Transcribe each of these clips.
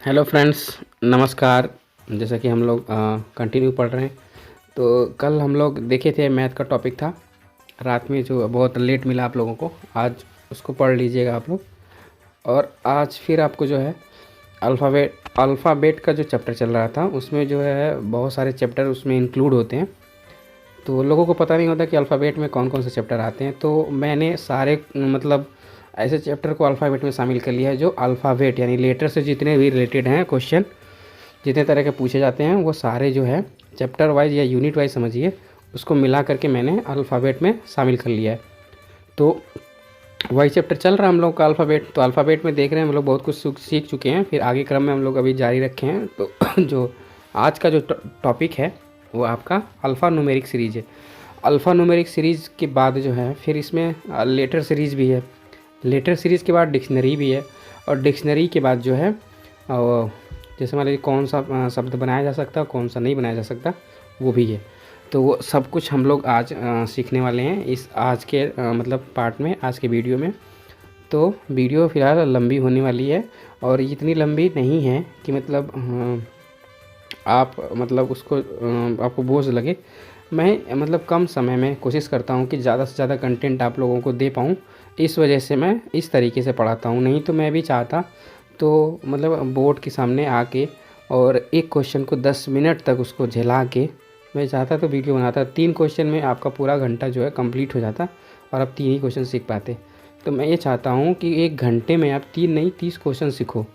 Hello friends, नमस्कार। जैसा कि हम लोग कंटिन्यू पढ़ रहे हैं, तो कल हम लोग देखे थे मैथ का टॉपिक था रात में, जो बहुत लेट मिला आप लोगों को। आज उसको पढ़ लीजिएगा आप लोग। और आज फिर आपको जो है अल्फ़ाबेट का जो चैप्टर चल रहा था, उसमें जो है बहुत सारे चैप्टर उसमें इंक्लूड होते हैं। तो लोगों को पता नहीं होता कि अल्फ़ाबेट में कौन कौन से चैप्टर आते हैं। तो मैंने सारे मतलब ऐसे चैप्टर को अल्फ़ाबेट में शामिल कर लिया है जो अल्फ़ाबेट यानी लेटर से जितने भी रिलेटेड हैं क्वेश्चन, जितने तरह के पूछे जाते हैं, वो सारे जो है चैप्टर वाइज या यूनिट वाइज समझिए, उसको मिला करके मैंने अल्फ़ाबेट में शामिल कर लिया है। तो वही चैप्टर चल रहा है हम लोग का अल्फ़ाबेट। तो अल्फ़ाबेट में देख रहे हैं हम लोग बहुत कुछ सीख चुके हैं। फिर आगे क्रम में हम लोग अभी जारी रखे हैं। तो जो आज का जो टॉपिक है वो आपका अल्फ़ा न्यूमेरिक सीरीज़ है। अल्फ़ा न्यूमेरिक सीरीज़ के बाद जो है फिर इसमें लेटर सीरीज़ भी है। लेटर सीरीज़ के बाद डिक्शनरी भी है। और डिक्शनरी के बाद जो है जैसे मान लीजिए कौन सा शब्द बनाया जा सकता है, कौन सा नहीं बनाया जा सकता, वो भी है। तो वो सब कुछ हम लोग आज सीखने वाले हैं इस आज के मतलब पार्ट में, आज के वीडियो में। तो वीडियो फ़िलहाल लंबी होने वाली है, और इतनी लंबी नहीं है कि मतलब आप मतलब उसको आपको बोझ लगे। मैं मतलब कम समय में कोशिश करता हूँ कि ज़्यादा से ज़्यादा कंटेंट आप लोगों को दे पाऊँ। इस वजह से मैं इस तरीके से पढ़ाता हूँ। नहीं तो मैं भी चाहता तो मतलब बोर्ड के सामने आके और एक क्वेश्चन को 10 मिनट तक उसको झेला के मैं चाहता तो वीडियो बनाता। 3 क्वेश्चन में आपका पूरा घंटा जो है कंप्लीट हो जाता, और आप 3 ही क्वेश्चन सीख पाते। तो मैं ये चाहता हूँ कि 1 घंटे में आप 3 नहीं 30 क्वेश्चन सीखो।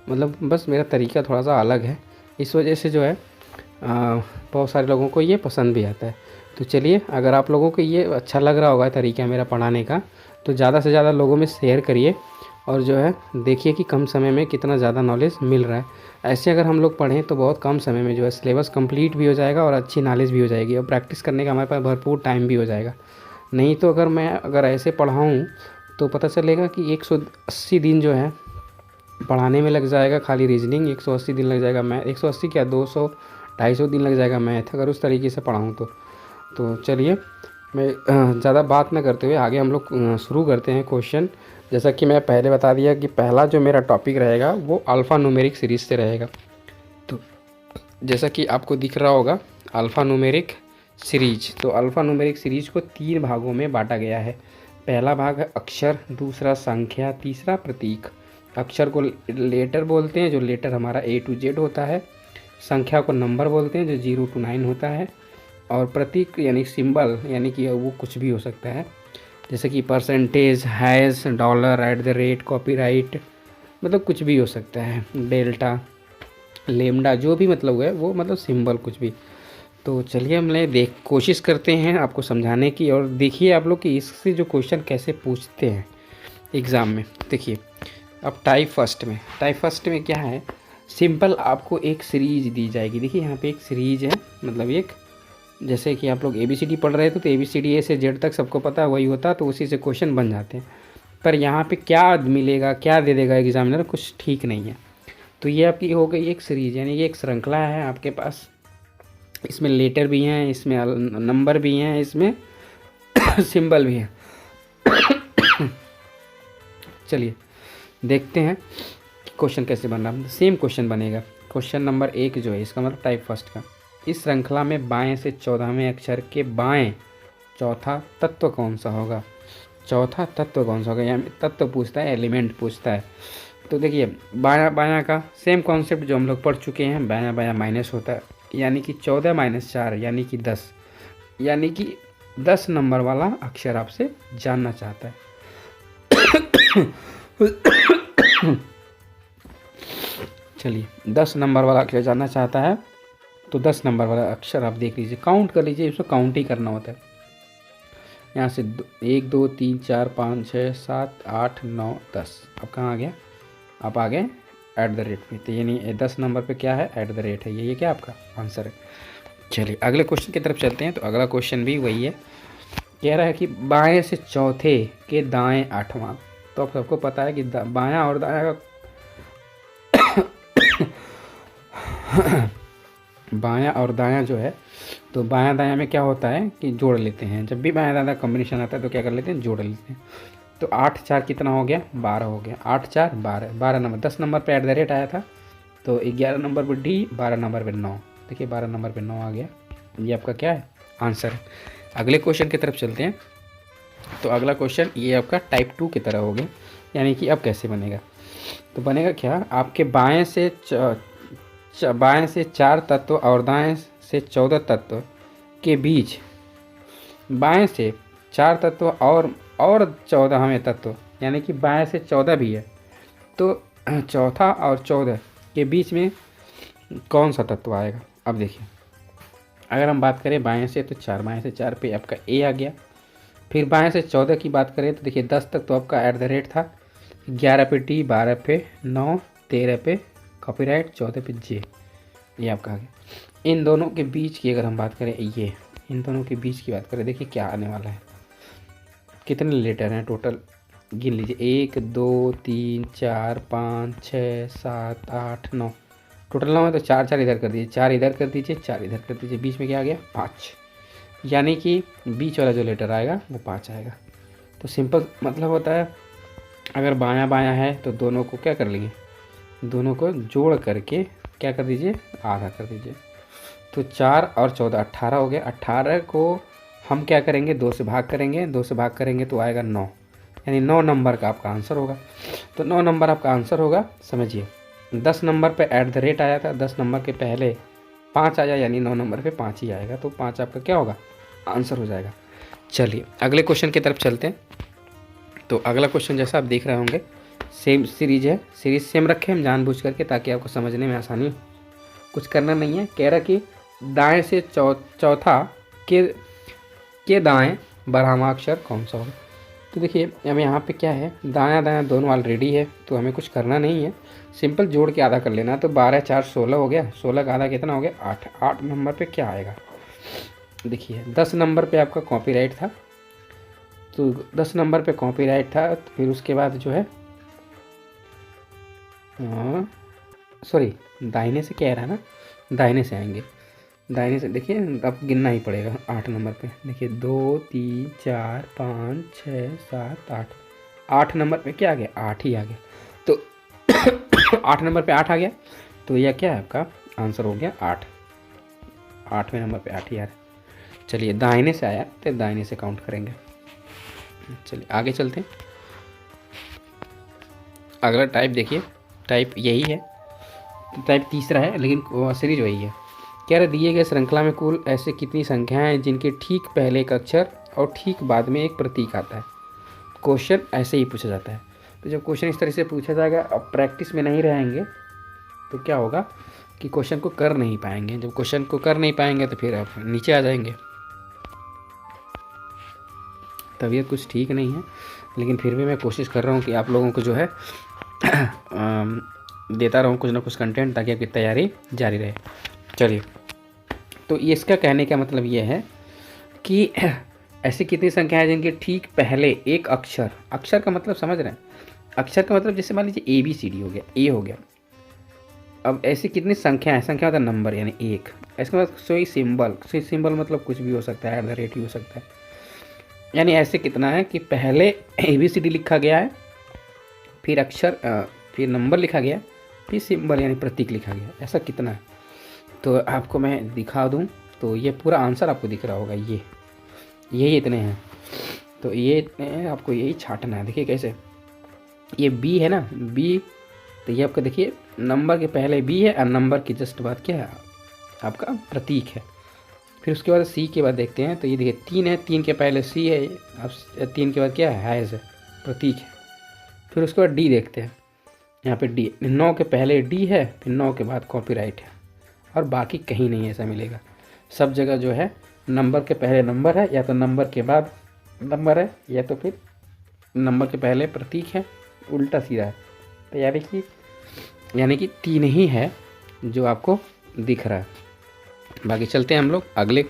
मतलब बस मेरा तरीका थोड़ा सा अलग है, इस वजह से जो है बहुत सारे लोगों को ये पसंद भी आता है। तो चलिए, अगर आप लोगों को ये अच्छा लग रहा होगा तरीका मेरा पढ़ाने का, तो ज़्यादा से ज़्यादा लोगों में शेयर करिए। और जो है देखिए कि कम समय में कितना ज़्यादा नॉलेज मिल रहा है। ऐसे अगर हम लोग पढ़ें तो बहुत कम समय में जो है सिलेबस कंप्लीट भी हो जाएगा और अच्छी नॉलेज भी हो जाएगी, और प्रैक्टिस करने का हमारे पास भरपूर टाइम भी हो जाएगा। नहीं तो अगर ऐसे पढ़ाऊँ तो पता चलेगा कि 180 दिन जो है पढ़ाने में लग जाएगा, खाली रीजनिंग 180 दिन लग जाएगा, मैथ 180 क्या 200 250 दिन लग जाएगा मैथ, अगर उस तरीके से पढ़ाऊँ तो चलिए, मैं ज़्यादा बात ना करते हुए आगे हम लोग शुरू करते हैं क्वेश्चन। जैसा कि मैं पहले बता दिया कि पहला जो मेरा टॉपिक रहेगा वो अल्फ़ा न्यूमेरिक सीरीज़ से रहेगा। तो जैसा कि आपको दिख रहा होगा अल्फ़ा न्यूमेरिक सीरीज, तो अल्फ़ा न्यूमेरिक सीरीज को 3 भागों में बांटा गया है। पहला भाग है अक्षर, दूसरा संख्या, तीसरा प्रतीक। अक्षर को लेटर बोलते हैं, जो लेटर हमारा A to Z होता है। संख्या को नंबर बोलते हैं, जो 0 to 9 होता है। और प्रतीक यानी सिंबल, यानी कि वो कुछ भी हो सकता है, जैसे कि परसेंटेज, हैश, डॉलर, @ कॉपीराइट, मतलब कुछ भी हो सकता है, डेल्टा, लेमडा, जो भी मतलब है वो मतलब सिंबल कुछ भी। तो चलिए हम कोशिश करते हैं आपको समझाने की, और देखिए आप लोग कि इससे जो क्वेश्चन कैसे पूछते हैं एग्ज़ाम में। देखिए अब टाइप फर्स्ट में क्या है, सिंपल आपको एक सीरीज दी जाएगी। देखिए यहाँ पे एक सीरीज है, मतलब एक, जैसे कि आप लोग ABCD पढ़ रहे थे तो ABCD A से Z तक सबको पता वही होता, तो उसी से क्वेश्चन बन जाते हैं। पर यहाँ पे क्या मिलेगा, क्या दे देगा एग्जामिनर, कुछ ठीक नहीं है। तो ये आपकी हो गई एक सीरीज, यानी ये एक श्रृंखला है आपके पास। इसमें लेटर भी हैं, इसमें नंबर भी हैं, इसमें सिंबल भी हैं। चलिए देखते हैं क्वेश्चन कैसे बन रहा है। सेम क्वेश्चन बनेगा। क्वेश्चन नंबर 1 जो है, इसका मतलब टाइप फर्स्ट का, इस श्रृंखला में बाएं से 14वें अक्षर के बाएं चौथा तत्व कौन सा होगा। चौथा तत्व कौन सा होगा, यानी तत्व पूछता है, एलिमेंट पूछता है। तो देखिए बायां बायां का सेम कॉन्सेप्ट जो हम लोग पढ़ चुके हैं, बायां बायां माइनस होता है, यानी कि 14 - 4 यानी कि 10, यानी कि 10 नंबर वाला अक्षर आपसे जानना चाहता है। चलिए 10 नंबर वाला अक्षर जानना चाहता है, तो 10 नंबर वाला अक्षर आप देख लीजिए, काउंट कर लीजिए, इसको काउंट ही करना होता है। यहाँ से 1 2 3 4 5 6 7 8 9 10, अब कहाँ आ गया, आप आ गए @ पे। तो यानी 10 नंबर पे क्या है, @ है, ये क्या आपका आंसर है। चलिए अगले क्वेश्चन की तरफ चलते हैं। तो अगला क्वेश्चन भी वही है, कह रहा है कि बाएं से चौथे के दाएं आठवां। तो आप सबको पता है कि बायां और दायां का बायां और दायां जो है, तो बायां दायां में क्या होता है कि जोड़ लेते हैं। जब भी बायां दायां कॉम्बिनेशन आता है तो क्या कर लेते हैं, जोड़ लेते हैं। तो 8 4 कितना हो गया, 12 हो गया। 8 4 12, 12 नंबर, 10 नंबर पे @ आया था, तो 11 नंबर पर डी, 12 नंबर पर 9। देखिए 12 नंबर पर 9 आ गया, ये आपका क्या है, आंसर है। अगले क्वेश्चन की तरफ चलते हैं। तो अगला क्वेश्चन ये आपका टाइप 2 की तरह हो गया, यानी कि अब कैसे बनेगा। तो बनेगा क्या, आपके बाएं से बाएं से 4 तत्व और दाएं से 14 तत्व के बीच, बाएं से 4 तत्व और 14वें तत्व, यानी कि बाएं से 14 भी है, तो चौथा और 14 के बीच में कौन सा तत्व आएगा। अब देखिए, अगर हम बात करें बाएं से तो 4, बाएं से 4 पे आपका ए आ गया। फिर बाएं से 14 की बात करें तो देखिए 10 तक तो आपका @ था, 11 पे टी, 12 पे 9, 13 पे कॉपीराइट, 14 पे जे, ये आपका आ गया। इन दोनों के बीच की अगर हम बात करें, ये इन दोनों के बीच की बात करें, देखिए क्या आने वाला है, कितने लेटर हैं टोटल गिन लीजिए, 1 2 3 4 5 6 7 8 9, टोटल 9 है। तो 4 4 इधर कर दीजिए, 4 इधर कर दीजिए, 4 इधर कर दीजिए, बीच में क्या आ गया, 5, यानी कि बीच वाला जो लेटर आएगा वो 5 आएगा। तो सिंपल मतलब होता है, अगर बायां बायां है तो दोनों को क्या कर लेंगे, दोनों को जोड़ करके क्या कर दीजिए, आधा कर दीजिए। तो 4 और 14 18 हो गया। 18 को हम क्या करेंगे, 2 से भाग करेंगे, 2 से भाग करेंगे तो आएगा 9, यानी 9 नंबर का आपका आंसर होगा। तो 9 नंबर आपका आंसर होगा। समझिए 10 नंबर पे @ आया था, 10 नंबर के पहले 5 आया, यानी 9 नंबर पे 5 ही आएगा, तो 5 आपका क्या होगा, आंसर हो जाएगा। चलिए अगले क्वेश्चन की तरफ चलते हैं। तो अगला क्वेश्चन जैसा आप देख रहे होंगे, सेम सीरीज है, सीरीज सेम रखे हम जानबूझ करके, ताकि आपको समझने में आसानी हो। कुछ करना नहीं है, कह रहा कि दाएं से चौथा के दाएं बरहमाक्षर कौन सा होगा। तो देखिए अब यहाँ पे क्या है, दायां दायां दोनों ऑलरेडी है, तो हमें कुछ करना नहीं है, सिंपल जोड़ के आधा कर लेना। तो 12 4 16 हो गया, 16 का आधा कितना हो गया, 8। 8 नंबर पे क्या आएगा, देखिए 10 नंबर पे आपका कॉपीराइट था, तो 10 नंबर पे कॉपीराइट था, तो फिर उसके बाद जो है सॉरी दाहिने से कह रहा है ना, दाहिने से आएंगे, दाहिने से देखिए अब गिनना ही पड़ेगा। 8 नंबर पे देखिए 2 3 4 5 6 7 8, 8 नंबर पे क्या आ गया, 8 ही आ गया। तो 8 नंबर पे 8 आ गया, तो यह क्या है, आपका आंसर हो गया 8। 8वें नंबर पे 8 ही आ रहा है। चलिए दाहिने से आया तो दाहिने से काउंट करेंगे। चलिए आगे चलते हैं। अगला टाइप देखिए, टाइप यही है, टाइप तीसरा है, लेकिन सीरीज वही है। कह रहे दिए गए श्रृंखला में कुल ऐसे कितनी संख्याएं हैं जिनके ठीक पहले एक अक्षर और ठीक बाद में एक प्रतीक आता है। क्वेश्चन ऐसे ही पूछा जाता है। तो जब क्वेश्चन इस तरह से पूछा जाएगा, अब प्रैक्टिस में नहीं रहेंगे तो क्या होगा कि क्वेश्चन को कर नहीं पाएंगे। जब क्वेश्चन को कर नहीं पाएंगे तो फिर आप नीचे आ जाएंगे। तबीयत कुछ ठीक नहीं है, लेकिन फिर भी मैं कोशिश कर रहा हूँ कि आप लोगों को जो है देता रहूँ कुछ ना कुछ कंटेंट, ताकि आपकी तैयारी जारी रहे। चलिए, तो इसका कहने का मतलब ये है कि ऐसी कितनी संख्या है जिनके ठीक पहले एक अक्षर, अक्षर का मतलब समझ रहे हैं, अक्षर का मतलब जैसे मान लीजिए ABCD हो गया, ए हो गया। अब ऐसी कितनी संख्या है, संख्या मतलब नंबर यानी 1, इसका मतलब सोई सिंबल मतलब कुछ भी हो सकता है, @ हो सकता है, यानी ऐसे कितना है कि पहले ABCD लिखा गया है, फिर अक्षर फिर नंबर लिखा गया, फिर सिंबल यानी प्रतीक लिखा गया, ऐसा कितना है। तो आपको मैं दिखा दूं तो ये पूरा आंसर आपको दिख रहा होगा, यही इतने हैं। तो ये इतने हैं, आपको यही छाटना है। देखिए कैसे, ये B है ना, B, तो ये आपका देखिए नंबर के पहले B है और नंबर के जस्ट बाद क्या है, आपका प्रतीक है। फिर उसके बाद C के बाद देखते हैं, तो ये देखिए 3 है, 3 के पहले C है, अब 3 के बाद क्या है, हैज़ है, प्रतीक है। फिर उसके बाद D देखते हैं, यहाँ पे D, 9 के पहले D है, फिर 9 के बाद कॉपीराइट है, और बाकी कहीं नहीं ऐसा मिलेगा। सब जगह जो है नंबर के पहले नंबर है, या तो नंबर के बाद नंबर है, या तो फिर नंबर के पहले प्रतीक है, उल्टा सीधा है। तो यानी कि 3 ही है जो आपको दिख रहा है। बाकी चलते हैं हम लोग अगले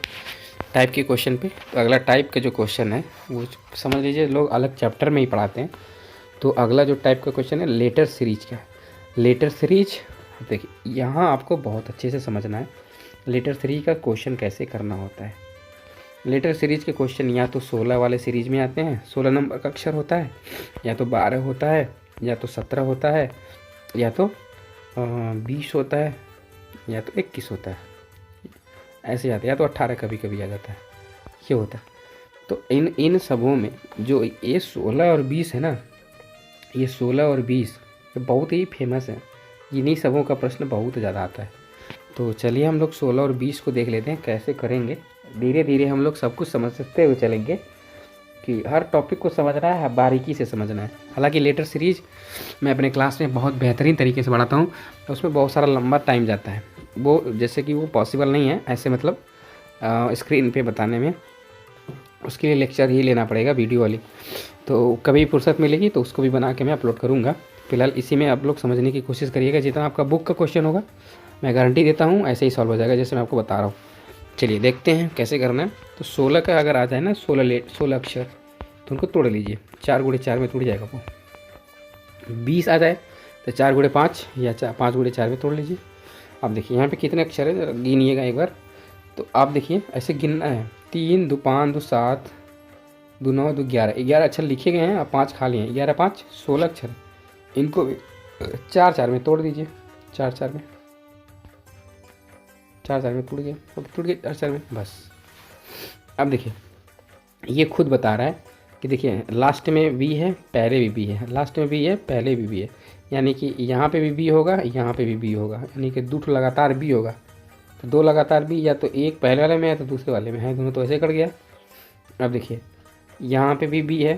टाइप के क्वेश्चन पे। तो अगला टाइप का जो क्वेश्चन है वो समझ लीजिए लोग अलग चैप्टर में ही पढ़ाते हैं। तो अगला जो टाइप का क्वेश्चन है लेटर सीरीज का। लेटर सीरीज देखिए यहाँ आपको बहुत अच्छे से समझना है लेटर सीरीज का क्वेश्चन कैसे करना होता है। लेटर सीरीज के क्वेश्चन या तो 16 वाले सीरीज में आते हैं, 16 नंबर का अक्षर होता है, या तो 12 होता है, या तो 17 होता है, या तो 20 होता है या तो 21 होता है, ऐसे आता है, या तो 18 कभी कभी आ जाता है, ये होता है। तो इन सबों में जो ये 16 और 20 है ना, ये 16 और 20 ये बहुत ही फेमस है, इन्हीं सबों का प्रश्न बहुत ज़्यादा आता है। तो चलिए हम लोग 16 और 20 को देख लेते हैं कैसे करेंगे। धीरे धीरे हम लोग सब कुछ समझते हुए चलेंगे कि हर टॉपिक को समझना है, बारीकी से समझना है। हालांकि लेटर सीरीज मैं अपने क्लास में बहुत बेहतरीन तरीके से पढ़ाता हूँ, तो उसमें बहुत सारा लंबा टाइम जाता है, वो जैसे कि वो पॉसिबल नहीं है ऐसे मतलब स्क्रीन पे बताने में, उसके लिए लेक्चर ही लेना पड़ेगा वीडियो वाली। तो कभी फुर्सत मिलेगी तो उसको भी बना के मैं अपलोड करूँगा। फिलहाल इसी में आप लोग समझने की कोशिश करिएगा, जितना आपका बुक का क्वेश्चन होगा मैं गारंटी देता हूँ ऐसे ही सॉल्व हो जाएगा जैसे मैं आपको बता रहा हूँ। चलिए देखते हैं कैसे करना है। तो 16 का अगर आ जाए ना, 16 अक्षर, तो उनको तोड़ लीजिए, 4 गुणे 4 में टूट जाएगा वो। 20 आ जाए तो 4 गुणे 5 या 5 गुणे 4 में तोड़ लीजिए। अब देखिए यहाँ पे कितने अक्षर है, गिनिएगा एक बार। तो आप देखिए ऐसे गिनना है, 3 2 5 2 7 2 9 2 11, 11 अक्षर लिखे गए हैं, अब 5 खाली हैं, 11 5 16 अक्षर। इनको भी 4 4 में तोड़ दीजिए, 4 4 में, 4 4 में टूट गए, अब टूट गए 4 4 में, बस। अब देखिए ये खुद बता रहा है कि देखिए लास्ट में बी है, पहले भी बी है, लास्ट में बी है, पहले भी बी है, यानी कि यहाँ पे भी बी होगा, यहाँ पे भी बी होगा, यानी कि 2 लगातार बी होगा। तो 2 लगातार बी, या तो एक पहले वाले में है तो दूसरे वाले में है, दोनों तो ऐसे कट गया। अब देखिए यहाँ पे भी बी है,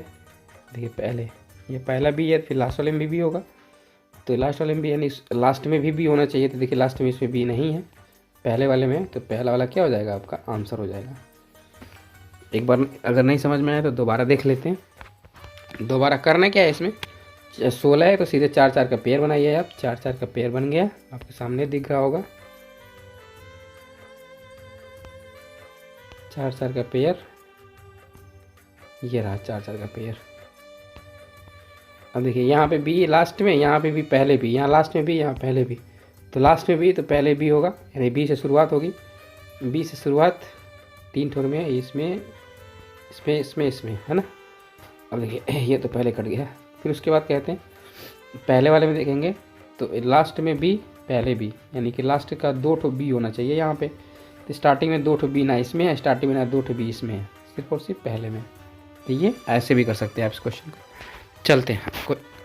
देखिए पहले ये पहला बी है, फिर लास्ट वाले में भी होगा, तो लास्ट वाले में भी, यानी लास्ट में भी होना चाहिए। तो देखिए लास्ट में इसमें बी नहीं है, पहले वाले में, तो पहला वाला क्या हो जाएगा, आपका आंसर हो जाएगा। एक बार अगर नहीं समझ में आए तो दोबारा देख लेते हैं। दोबारा करना क्या है, इसमें 16 है तो सीधे 4 4 का पेयर बनाइए आप, 4 4 का पेयर बन गया, आपके सामने दिख रहा होगा 4 4 का पेयर, ये रहा 4 4 का पेयर। अब देखिए यहाँ पे बी लास्ट में, यहाँ पे भी पहले भी, यहाँ लास्ट में भी, यहाँ पहले भी, तो लास्ट में भी तो पहले भी होगा, यानी बी से शुरुआत होगी, बी से शुरुआत 3 ठोर में, इसमें इसमें इसमें इसमें, है ना। अब देखिए ये तो पहले कट गया, फिर उसके बाद कहते हैं पहले वाले में देखेंगे तो लास्ट में बी, पहले बी, यानी कि लास्ट का 2 ठो बी होना चाहिए यहाँ पे। तो स्टार्टिंग में 2 ठो बी ना इसमें है, स्टार्टिंग में ना 2 ठो बी इसमें है, सिर्फ और सिर्फ पहले में। तो ये ऐसे भी कर सकते हैं आप इस क्वेश्चन को। चलते हैं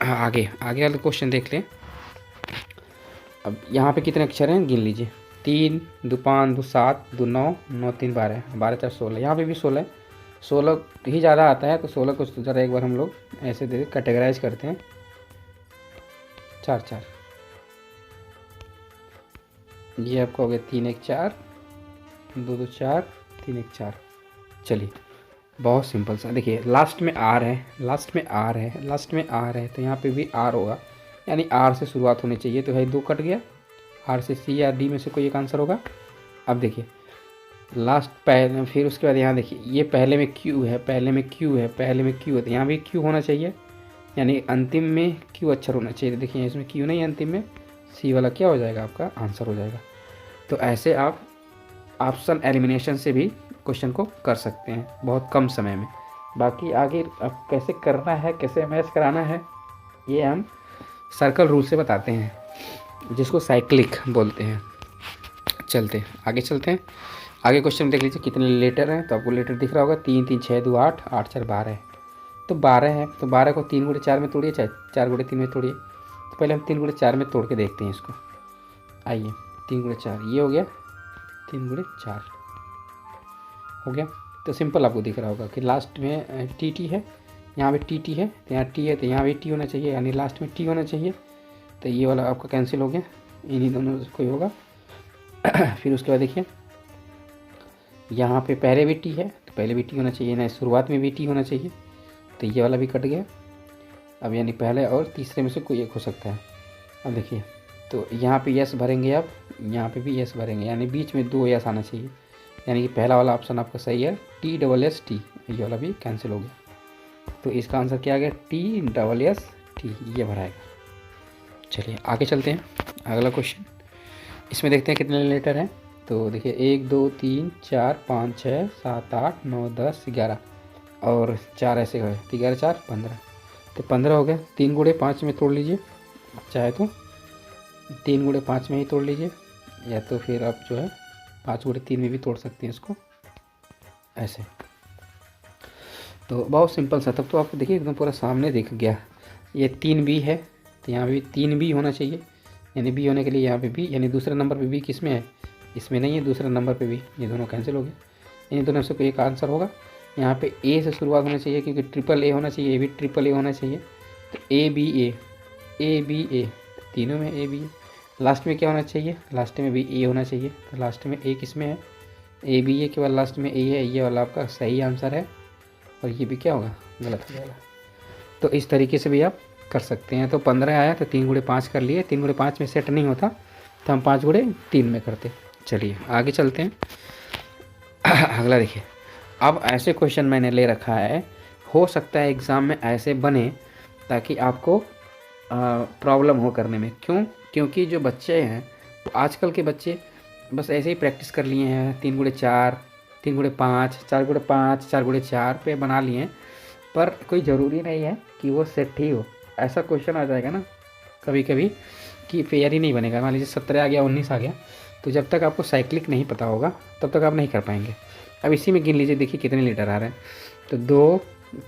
आगे वाला क्वेश्चन देख लें। अब यहाँ पे कितने अक्षर हैं गिन लीजिए, 3 2 5 2 7 2 9 9 3 12, 12 4 16, यहाँ पे भी 16 है, 16 ही ज़्यादा आता है, तो 16 को ज़रा एक बार हम लोग ऐसे दे कैटेगराइज करते हैं, 4 4, ये आपका हो गया 3 1 4 2 2 4 3 1 4। चलिए बहुत सिंपल सा, देखिए लास्ट में आर है, लास्ट में आर है, लास्ट में आर है, तो यहाँ पे भी आर होगा, यानी आर से शुरुआत होनी चाहिए। तो भाई 2 कट गया, आर से सी या डी में से कोई एक आंसर होगा। अब देखिए लास्ट पहले, फिर उसके बाद यहाँ देखिए ये पहले में क्यू है, पहले में क्यू है, पहले में क्यू है, तो यहाँ भी क्यू होना चाहिए, यानी अंतिम में क्यू अक्षर होना चाहिए। तो देखिए इसमें क्यू नहीं है, अंतिम में सी वाला क्या हो जाएगा, आपका आंसर हो जाएगा। तो ऐसे आप ऑप्शन एलिमिनेशन से भी क्वेश्चन को कर सकते हैं बहुत कम समय में। बाकी आगे अब कैसे करना है, कैसे मैच कराना है, ये हम सर्कल रूल से बताते हैं, जिसको साइक्लिक बोलते हैं। चलते हैं आगे, चलते हैं आगे। क्वेश्चन देख लीजिए कितने लेटर हैं, तो आपको लेटर दिख रहा होगा, 3 3 6 2 8 8 4 12 है, तो 12 है, तो 12 को 3 गुणे 4 में तोड़िए, चाहे 4 गुणे 3 में तोड़िए। तो पहले हम 3 गुणे 4 में तोड़ के देखते हैं इसको। आइए 3 गुणे 4, ये हो गया 3 गुणे 4 हो गया। तो सिंपल आपको दिख रहा होगा कि लास्ट में टी टी है, यहाँ पे टी टी है, तो यहाँ टी है, तो यहाँ भी टी होना चाहिए, यानी लास्ट में टी होना चाहिए। तो ये वाला आपका कैंसिल हो गया, इन्हीं दोनों से कोई होगा। फिर उसके बाद देखिए यहाँ पे पहले भी टी है, तो पहले भी टी होना चाहिए, ना शुरुआत में भी टी होना चाहिए, तो ये वाला भी कट गया। अब यानी पहले और तीसरे में से कोई एक हो सकता है। अब देखिए तो यहाँ पे यस भरेंगे आप, यहाँ पे भी यस भरेंगे, यानी बीच में 2 यस आना चाहिए, यानी कि पहला वाला ऑप्शन आपका सही है, टी डबल एस टी, ये वाला भी कैंसिल हो गया। तो इसका आंसर क्या आ गया, टी डबल एस टी, ये भराएगा। चलिए आगे चलते हैं, अगला क्वेश्चन। इसमें देखते हैं कितने लेटर हैं। तो देखिए 1 2 3 4 5 6 7 8 9 10 11 और 4 ऐसे गए, तो 11 4 15, तो 15 हो गया। 3 गुणे 5 में तोड़ लीजिए चाहे तो, 3 गुणे 5 में ही तोड़ लीजिए, या तो फिर आप जो है 5 गुणे 3 में भी तोड़ सकते हैं इसको, ऐसे। तो बहुत सिंपल सा, तब तो आपको देखिए एकदम पूरा सामने दिख गया। ये 3b है तो यहाँ भी 3b होना चाहिए, यानी b होने के लिए यहाँ पे b, यानी दूसरे नंबर पे b किस में है, इसमें नहीं है, दूसरे नंबर पे b, ये दोनों कैंसिल हो गए। इन दोनों से कोई एक आंसर होगा। यहाँ पे a से शुरुआत होना चाहिए क्योंकि ट्रिपल a होना चाहिए, ये भी ट्रिपल a होना चाहिए, तो a b a, तीनों में a b। लास्ट में क्या होना चाहिए, लास्ट में भी a होना चाहिए, तो लास्ट में a किस में है, a b a के बाद लास्ट में a है, ये वाला आपका सही आंसर है, और ये भी क्या होगा, गलत हो जाएगा। तो इस तरीके से भी आप कर सकते हैं। तो 15 आया तो 3 गुणे 5 कर लिए, 3 गुणे 5 में सेट नहीं होता तो हम 5 गुणे 3 में करते। चलिए आगे चलते हैं। अगला देखिए, अब ऐसे क्वेश्चन मैंने ले रखा है, हो सकता है एग्ज़ाम में ऐसे बने ताकि आपको प्रॉब्लम हो करने में। क्यों? क्योंकि जो बच्चे हैं वो आजकल के बच्चे बस ऐसे ही प्रैक्टिस कर लिए हैं, 3 गुणे 4, 3 गुणे 5, 4 गुणे 5, 4 गुणे 4 पे बना लिए हैं, पर कोई ज़रूरी नहीं है कि वो सेट ही हो। ऐसा क्वेश्चन आ जाएगा ना कभी कभी कि फेयर ही नहीं बनेगा। मान लीजिए 17 आ गया, 19 आ गया, तो जब तक आपको साइक्लिक नहीं पता होगा तब तक आप नहीं कर पाएंगे। अब इसी में गिन लीजिए, देखिए कितने लीटर आ रहे हैं, तो 2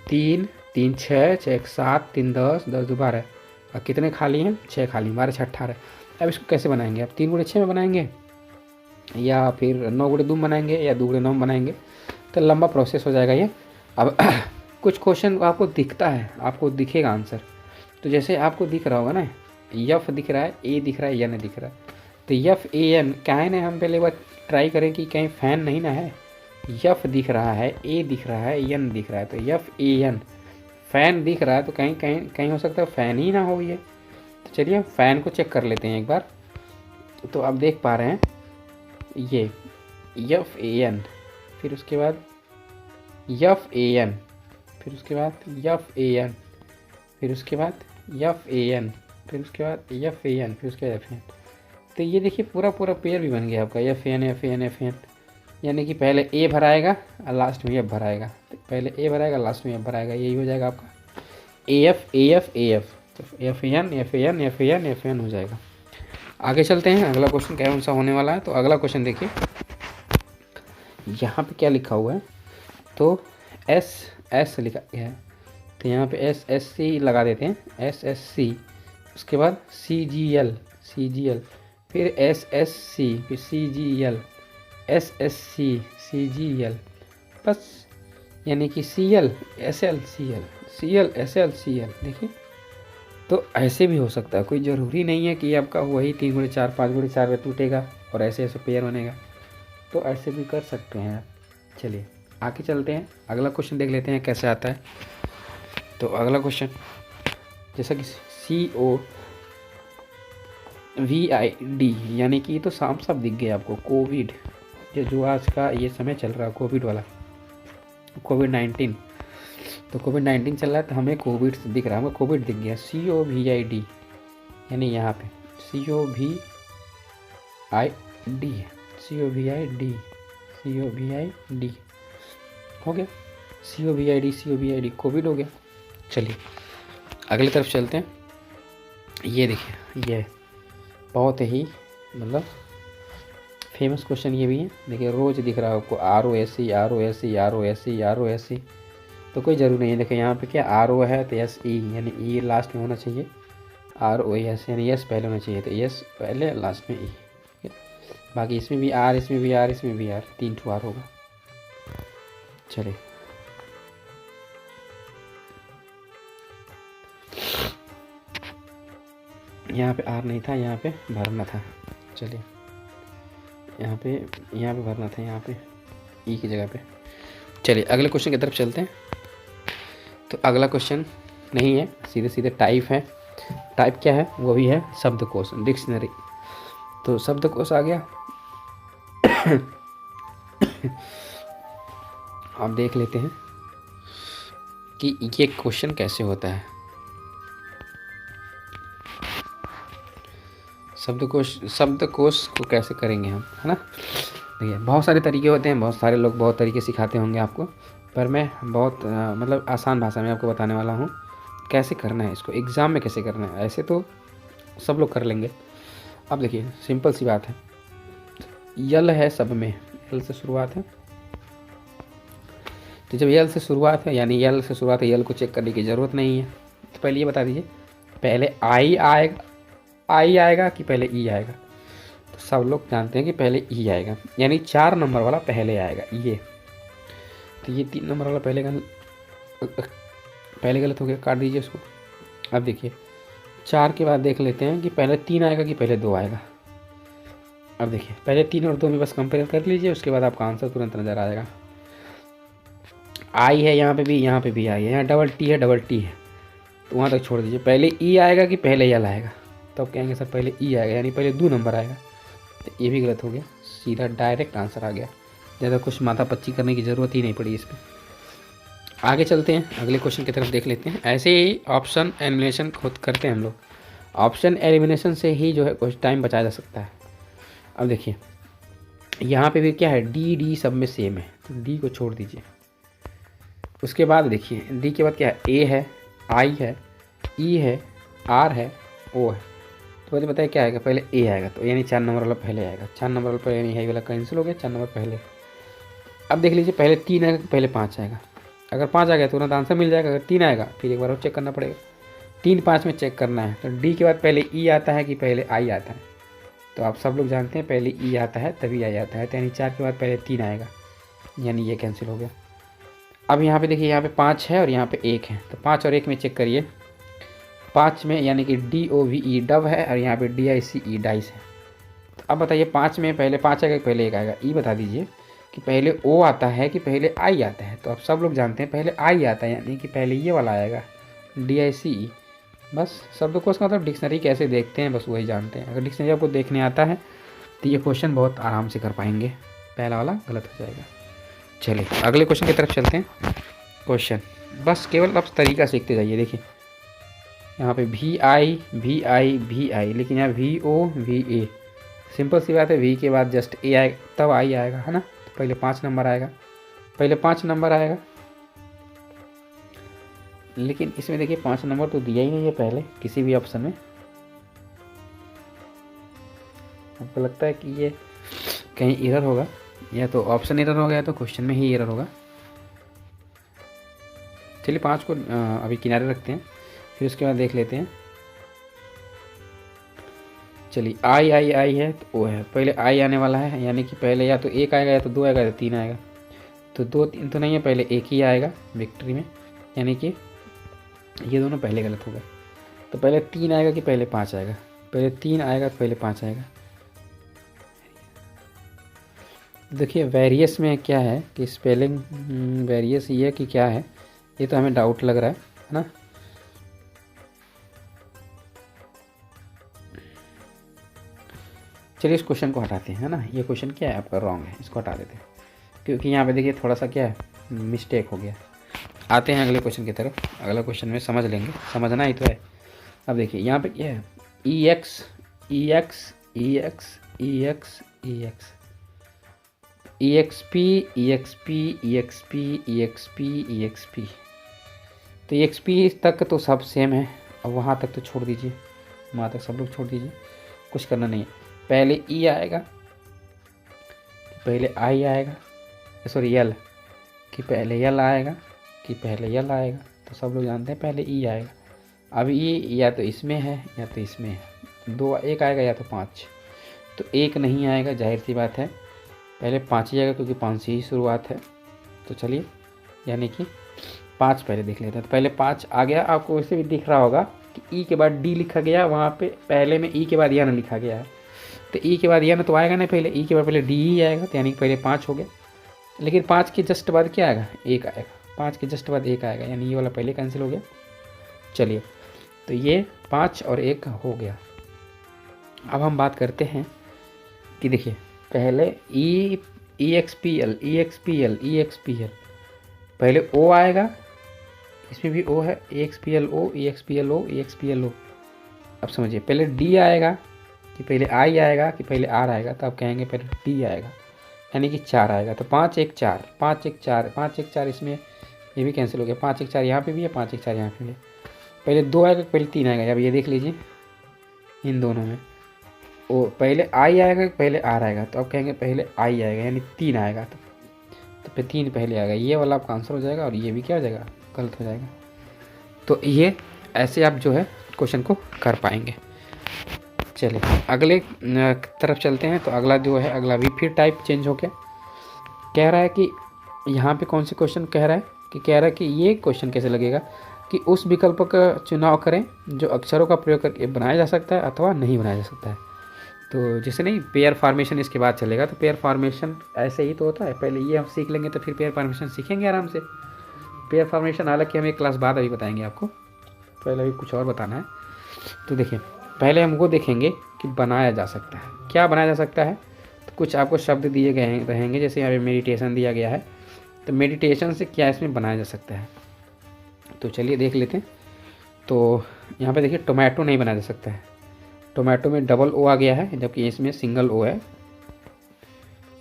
3 3 6 6 1 7 3 10 10 2 12, और कितने खाली हैं, 6 खाली, 12 6 18। अब इसको कैसे बनाएंगे, आप 3 गुणे 6 में बनाएंगे या फिर 9 गुणे 2 बनाएंगे या 2 गुणे 9 बनाएंगे, तो लंबा प्रोसेस हो जाएगा ये। अब कुछ क्वेश्चन आपको दिखता है, आपको दिखेगा आंसर, तो जैसे आपको दिख रहा होगा ना, यफ दिख रहा है, ए दिख रहा है, एन दिख रहा है, तो यफ ए एन क्या है ना, हम पहले बार ट्राई करें कि कहीं फैन नहीं ना है। यफ दिख रहा है, ए दिख रहा है, एन दिख रहा है, तो यफ ए एन फैन दिख रहा है, तो कहीं कहीं कहीं हो सकता है फैन ही ना हो ये। तो चलिए फैन को चेक कर लेते हैं एक बार। तो आप देख पा रहे हैं ये यफ ए एन, फिर उसके बाद यफ ए एन, फिर उसके बाद यफ ए एन, फिर उसके बाद यफ ए एन, फिर उसके बाद यफ ए एन, फिर उसके बाद एफ एन। तो ये देखिए पूरा पूरा पेयर भी बन गया आपका, F N F N F N, यानी कि पहले ए भराएगा और लास्ट में एफ भराएगा, तो पहले ए भराएगा लास्ट में एफ भराएगा, यही हो जाएगा आपका A F A F A F, तो F N F N F N F N हो जाएगा। आगे चलते हैं, अगला क्वेश्चन क्या सा होने वाला है। तो अगला क्वेश्चन देखिए, यहाँ पे क्या लिखा हुआ है, तो एस एस लिखा गया है, तो यहाँ पे एस एस सी लगा देते हैं, एस एस सी, उसके बाद C G L, C G L, फिर एस एस सी, फिर C G L, S S C, C G L, बस, यानी कि C L S L C L, C L S L C L. देखिए तो ऐसे भी हो सकता है, कोई ज़रूरी नहीं है कि आपका वही 3 गुणे 4 5 गुणे 4 में टूटेगा और ऐसे ऐसे पेयर बनेगा, तो ऐसे भी कर सकते हैं आप। चलिए आगे चलते हैं, अगला क्वेश्चन देख लेते हैं कैसे आता है। तो अगला क्वेश्चन जैसा कि CO VID, यानी कि ये तो साफ साफ दिख गया आपको, कोविड, जो आज का ये समय चल रहा है कोविड वाला, कोविड-19, तो कोविड-19 चल रहा है, तो हमें कोविड दिख रहा है, हमें कोविड दिख गया, COVID, यानी यहाँ पे COVID है, COVID हो गया, COVID कोविड हो गया। चलिए अगली तरफ चलते हैं। ये देखिए, ये बहुत ही मतलब फेमस क्वेश्चन ये भी है, देखिए रोज दिख रहा है आपको, ROSE ROSE ROSE ROSE, तो कोई ज़रूरी नहीं है। देखिए यहाँ पे क्या RO है तो SE, यानी E लास्ट में होना चाहिए, ROS यानी S पहले होना चाहिए, तो S पहले लास्ट में E, बाकी इसमें भी R, इसमें भी R, इसमें भी R, 3 ठो R होगा। चलिए यहाँ पे R नहीं था, यहाँ पे भरना था, चलिए यहाँ पे भरना था, यहाँ पे E की जगह पे। चलिए अगले क्वेश्चन की तरफ चलते हैं। तो अगला क्वेश्चन नहीं है, सीधे सीधे टाइप है। टाइप क्या है, वो भी है शब्दकोश, डिक्शनरी। तो शब्दकोश आ गया। आप देख लेते हैं कि ये क्वेश्चन कैसे होता है। शब्दकोश को कैसे करेंगे हम, है ना। देखिए बहुत सारे तरीके होते हैं, बहुत सारे लोग बहुत तरीके सिखाते होंगे आपको, पर मैं बहुत मतलब आसान भाषा में आपको बताने वाला हूँ कैसे करना है इसको, एग्ज़ाम में कैसे करना है। ऐसे तो सब लोग कर लेंगे, अब देखिए सिंपल सी बात है, यल है सब में, यल से शुरुआत है। तो जब यल से शुरुआत है यानी यल से शुरुआत है, यल को चेक करने की ज़रूरत नहीं है। तो पहले ये बता दीजिए, पहले आई आएगा कि पहले ई आएगा? तो सब लोग जानते हैं कि पहले ई आएगा, यानी 4 नंबर वाला पहले आएगा ये। तो ये 3 नंबर वाला पहले गलत हो गया, काट दीजिए उसको। अब देखिए 4 के बाद देख लेते हैं कि पहले 3 आएगा कि पहले 2 आएगा। अब देखिए पहले 3 और 2 में बस कंपेयर कर लीजिए, उसके बाद आपका आंसर तुरंत नज़र आ जाएगा। आई है यहाँ पे भी आई है, यहाँ डबल टी है, तो वहाँ तक छोड़ दीजिए। पहले ई आएगा कि पहले यल आएगा? तो आप कहेंगे सर पहले ई आएगा, यानी पहले 2 नंबर आएगा। तो ये भी गलत हो गया, सीधा डायरेक्ट आंसर आ गया, ज़्यादा कुछ माथा पच्ची करने की ज़रूरत ही नहीं पड़ी इस पर। आगे चलते हैं, अगले क्वेश्चन की तरफ देख लेते हैं। ऐसे ही ऑप्शन एलिमिनेशन खुद करते हैं हम लोग, ऑप्शन एलिमिनेशन से ही जो है कुछ टाइम बचाया जा सकता है। अब देखिए यहाँ पे भी क्या है, डी सब में सेम है, तो डी को छोड़ दीजिए। उसके बाद देखिए डी के बाद क्या है, ए है, आई है, ई है, आर है, ओ है। तो मुझे बताइए क्या आएगा, पहले ए आएगा, तो यानी 4 नंबर वाला पहले आएगा। 4 नंबर वाला पहले यानी है वाला कैंसिल हो गया, 4 नंबर पहले। अब देख लीजिए पहले 3 आएगा पहले 5 आएगा? अगर 5 आ गया तो तुरंत आंसर मिल जाएगा। अगर 3 आएगा फिर एक बार और चेक करना पड़ेगा, 3 5 में चेक करना है। तो डी के बाद पहले ई आता है कि पहले आई आता है? तो आप सब लोग जानते हैं पहले ई आता है तभी आई आता है, तो यानी 4 के बाद पहले 3 आएगा, यानी ये कैंसिल हो गया। अब यहाँ पे देखिए, यहाँ पे 5 है और यहाँ पे 1 है, तो 5 और 1 में चेक करिए। 5 में यानी कि DOVE डव है और यहाँ पे DICE डाइस है। तो अब बताइए 5 में पहले 5 आएगा कि पहले 1 आएगा? ई बता दीजिए कि पहले ओ आता है कि पहले आई आता है? तो आप सब लोग जानते हैं पहले आई आता है, यानी कि पहले ये वाला आएगा DICE। बस शब्दकोश का मतलब डिक्शनरी कैसे देखते हैं बस वही जानते हैं। अगर डिक्शनरी आपको देखने आता है तो ये क्वेश्चन बहुत आराम से कर पाएंगे, पहला वाला गलत हो जाएगा। चलिए अगले क्वेश्चन की तरफ चलते हैं। क्वेश्चन बस केवल आप तरीका सीखते जाइए। देखिए यहाँ पे VI, लेकिन यहाँ VOVA, सिंपल सी बात है, V के बाद जस्ट ए आएगा तब आई आएगा, है ना? तो पहले 5 नंबर आएगा, लेकिन इसमें देखिए 5 नंबर तो दिया ही नहीं है पहले किसी भी ऑप्शन में। आपको लगता है कि ये कहीं एरर होगा, या तो ऑप्शन एरर होगा या तो क्वेश्चन में ही एरर होगा। चलिए 5 को अभी किनारे रखते हैं, फिर उसके बाद देख लेते हैं। चलिए आई है तो ओ है, पहले आई आने वाला है, यानी कि पहले या तो 1 आएगा या तो 2 आएगा या तो 3 आएगा। तो 2 3 तो नहीं है, पहले 1 ही आएगा विक्ट्री में, यानी कि ये दोनों पहले गलत हो गए। तो पहले 3 आएगा कि पहले 5 आएगा? पहले 3 आएगा तो पहले 5 आएगा। देखिए वेरियस में क्या है कि स्पेलिंग वेरियस ये कि क्या है, ये तो हमें डाउट लग रहा है ना? चलिए इस क्वेश्चन को हटाते हैं, है ना? ये क्वेश्चन क्या है आपका रॉन्ग है, इसको हटा देते हैं, क्योंकि यहाँ पे देखिए थोड़ा सा क्या है मिस्टेक हो गया। आते हैं अगले क्वेश्चन की तरफ, अगला क्वेश्चन में समझ लेंगे, समझना ही तो है। अब देखिए यहाँ पे क्या है, EX EXP। तो EXP तक तो सब सेम है, अब वहाँ तक तो छोड़ दीजिए, वहाँ तक सब लोग छोड़ दीजिए, कुछ करना नहीं है। पहले ई आएगा पहले आई आएगा, सॉरी यल, कि पहले यल आएगा कि पहले यल आएगा? तो सब लोग जानते हैं पहले ई आएगा। अब ये या तो इसमें है या तो इसमें है, 2 1 आएगा या तो 5। तो 1 नहीं आएगा, जाहिर सी बात है, पहले 5 ही आएगा क्योंकि 5 से ही शुरुआत है। तो चलिए यानी कि 5 पहले देख लेते हैं। तो पहले 5 आ गया, आपको वैसे भी दिख रहा होगा कि ई के बाद डी लिखा गया, वहाँ पे पहले में ई के बाद यन लिखा गया है। तो ई के बाद यन तो आएगा नहीं, पहले ई के बाद पहले डी ही आएगा, तो यानी कि पहले 5 हो गया। लेकिन 5 के जस्ट बाद क्या आएगा, 1 आएगा, 5 के जस्ट बाद 1 आएगा, यानी ये वाला पहले कैंसिल हो गया। चलिए तो ये 5 और 1 हो गया। अब हम बात करते हैं कि देखिए पहले EXPL पहले O आएगा, इसमें भी O है, EXPLO। अब समझिए पहले D आएगा कि पहले I आएगा कि पहले R आएगा? तो आप कहेंगे पहले D आएगा, यानी कि 4 आएगा। तो 5 1 4 इसमें ये भी कैंसिल हो गया, 5 1 4 यहाँ पे भी है, 5 1 4 यहाँ पे भी है। पहले 2 आएगा पहले 3 आएगा? अब ये देख लीजिए इन दोनों में ओ पहले आई आएगा कि पहले आर आएगा, तो अब कहेंगे पहले आई आएगा, यानी 3 आएगा, तो फिर 3 पहले आएगा, ये वाला आपका आंसर हो जाएगा और ये भी क्या हो जाएगा, गलत हो जाएगा। तो ये ऐसे आप जो है क्वेश्चन को कर पाएंगे। चलिए अगले तरफ चलते हैं। तो अगला जो है, अगला भी फिर टाइप चेंज हो गया। कह रहा है कि यहाँ पे कौन से क्वेश्चन कह रहा है कि ये क्वेश्चन कैसे लगेगा कि उस विकल्प का चुनाव करें जो अक्षरों का प्रयोग करके बनाया जा सकता है अथवा नहीं बनाया जा सकता है। तो जैसे नहीं, पेयर फॉर्मेशन इसके बाद चलेगा। तो पेयर फॉर्मेशन ऐसे ही तो होता है, पहले ये हम सीख लेंगे तो फिर पेयर फॉर्मेशन सीखेंगे आराम से। पेयर फॉर्मेशन हालांकि हम एक क्लास बाद अभी बताएंगे आपको, पहले अभी कुछ और बताना है। तो देखिए पहले हम वो देखेंगे कि बनाया जा सकता है, क्या बनाया जा सकता है। तो कुछ आपको शब्द दिए गए रहेंगे, जैसे यहाँ पे मेडिटेशन दिया गया है, तो मेडिटेशन से क्या इसमें बनाया जा सकता है। तो चलिए देख लेते हैं। तो यहाँ पे देखिए टोमेटो नहीं बनाया जा सकता है, टोमेटो में डबल ओ आ गया है, जबकि इसमें सिंगल ओ है।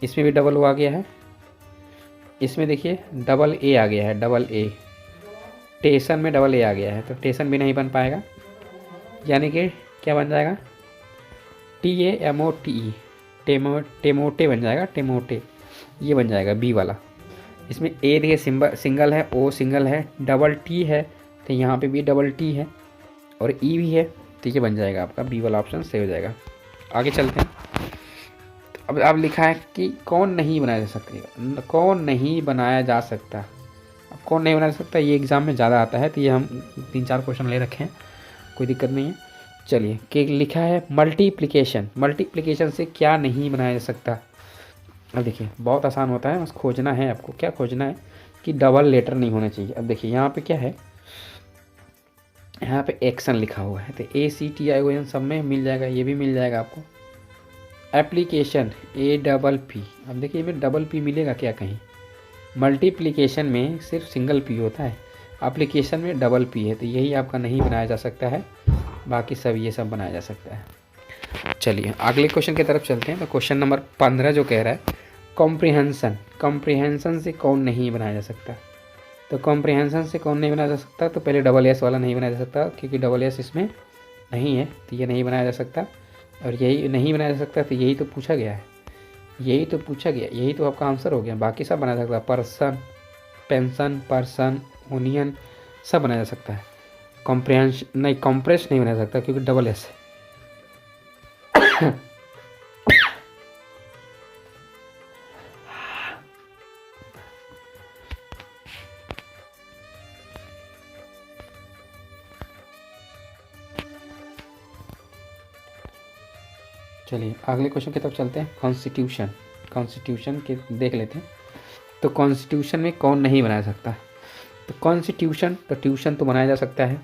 इसमें भी डबल ओ आ गया है, इसमें देखिए डबल ए आ गया है, डबल ए। टेशन में डबल ए आ गया है, तो टेशन भी नहीं बन पाएगा, यानी कि क्या बन जाएगा, TAMOTE, टेमोटे बन जाएगा, टेमोटे, ये बन जाएगा बी वाला। इसमें ए देखिए सिंगल है, ओ सिंगल है, डबल टी है, तो यहाँ पे भी डबल टी है और ई भी है, तो ये बन जाएगा आपका बी वाला ऑप्शन सही हो जाएगा। आगे चलते हैं। तो अब लिखा है कि कौन नहीं बनाया जा सकता, कौन नहीं बनाया जा सकता। अब कौन नहीं बनाया जा सकता, ये एग्ज़ाम में ज़्यादा आता है, तो ये हम 3-4 क्वेश्चन ले रखे हैं, कोई दिक्कत नहीं है। चलिए कि लिखा है मल्टीप्लिकेशन, मल्टीप्लिकेशन से क्या नहीं बनाया जा सकता। अब देखिए बहुत आसान होता है, बस खोजना है आपको, क्या खोजना है कि डबल लेटर नहीं होना चाहिए। अब देखिए यहाँ पे क्या है, यहाँ पे एक्शन लिखा हुआ है, तो ACTION सब में मिल जाएगा, ये भी मिल जाएगा आपको। एप्लीकेशन APP, अब देखिए इसमें डबल पी मिलेगा क्या कहीं, मल्टीप्लिकेशन में सिर्फ सिंगल पी होता है, एप्लीकेशन में डबल पी है, तो यही आपका नहीं बनाया जा सकता है, बाकी सब ये सब बनाया जा सकता है। चलिए अगले क्वेश्चन की तरफ चलते हैं। तो क्वेश्चन नंबर 15 जो कह रहा है कॉम्प्रिहेंसन, कॉम्प्रिहेंसन से कौन नहीं बनाया जा सकता। तो कॉम्प्रिहेंसन से कौन नहीं बनाया जा सकता, तो पहले डबल एस वाला नहीं बनाया जा सकता, क्योंकि डबल एस इसमें नहीं है, तो ये नहीं बनाया जा सकता। और यही नहीं बनाया जा सकता, तो यही तो पूछा गया है, यही तो पूछा गया, यही तो आपका आंसर हो गया। बाकी सब बनाया जा सकता है, पर्सन, पेंशन, पर्सन, ओनियन, सब बनाया जा सकता है। कॉम्प्रिहेंशन नहीं, कॉम्प्रेस नहीं बना सकता क्योंकि डबल एस है। चलिए अगले क्वेश्चन की तरफ चलते हैं। कॉन्स्टिट्यूशन, कॉन्स्टिट्यूशन के देख लेते हैं। तो कॉन्स्टिट्यूशन में कौन नहीं बनाया सकता, तो कॉन्स्टिट्यूशन, तो ट्यूशन तो बनाया जा सकता है,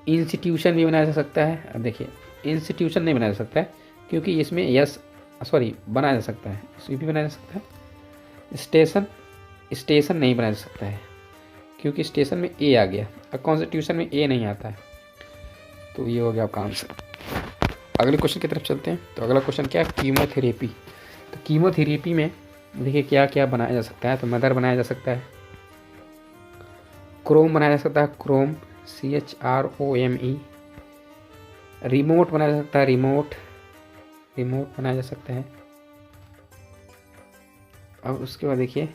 इंस्टीट्यूशन भी बनाया जा सकता है। अब देखिए इंस्टीट्यूशन नहीं बनाया जा सकता है क्योंकि इसमें बनाया जा सकता है, इसमें भी बनाया जा सकता है। स्टेशन, स्टेशन नहीं बनाया जा सकता है क्योंकि स्टेशन में ए आ गया, और कॉन्स्टिट्यूशन में ए नहीं आता है, तो ये हो गया आपका आंसर। अगले क्वेश्चन की तरफ चलते हैं। तो अगला क्वेश्चन क्या है, कीमोथेरेपी। तो कीमोथेरेपी में देखिए क्या क्या बनाया जा सकता है। तो मदर बनाया जा सकता है, क्रोम बनाया जा सकता है, क्रोम CHROME, रिमोट बनाया जा सकता है, रिमोट, रिमोट बनाया जा सकता है। अब उसके बाद देखिए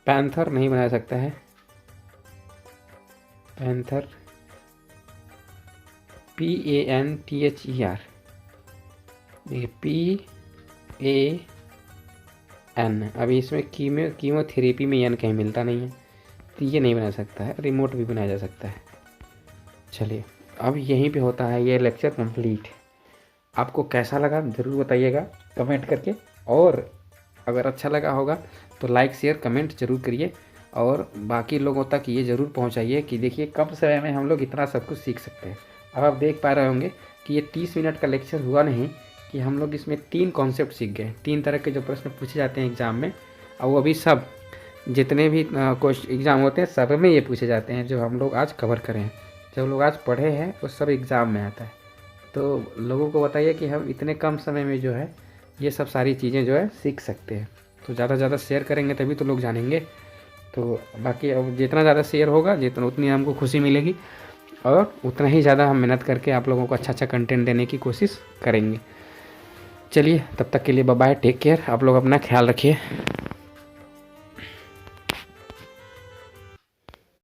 पैंथर नहीं बनाया जा सकता है, पैंथर PANTHER, देखिए PAN, अभी इसमें कीमोथेरेपी में एन कहीं मिलता नहीं है, तो ये नहीं बना सकता है। रिमोट भी बनाया जा सकता है। चलिए अब यहीं पे होता है ये लेक्चर कंप्लीट। आपको कैसा लगा ज़रूर बताइएगा कमेंट करके, और अगर अच्छा लगा होगा तो लाइक शेयर कमेंट ज़रूर करिए, और बाकी लोगों तक ये ज़रूर पहुंचाइए कि देखिए कम समय में हम लोग इतना सब कुछ सीख सकते हैं। अब आप देख पा रहे होंगे कि ये 30 मिनट का लेक्चर हुआ नहीं कि हम लोग इसमें 3 कॉन्सेप्ट सीख गए, 3 तरह के जो प्रश्न पूछे जाते हैं एग्ज़ाम में, और वो अभी सब जितने भी एग्ज़ाम होते हैं सब में ये पूछे जाते हैं जो हम लोग आज कवर करें हैं, जो लोग आज पढ़े हैं वो सब एग्ज़ाम में आता है। तो लोगों को बताइए कि हम इतने कम समय में जो है ये सब सारी चीज़ें जो है सीख सकते हैं। तो ज़्यादा से ज़्यादा शेयर करेंगे तभी तो लोग जानेंगे। तो बाकी अब जितना ज़्यादा शेयर होगा जितना उतनी हमको खुशी मिलेगी। और उतना ही ज़्यादा हम मेहनत करके आप लोगों को अच्छा अच्छा कंटेंट देने की कोशिश करेंगे। चलिए तब तक के लिए बाय बाय, टेक केयर, आप लोग अपना ख्याल रखिए।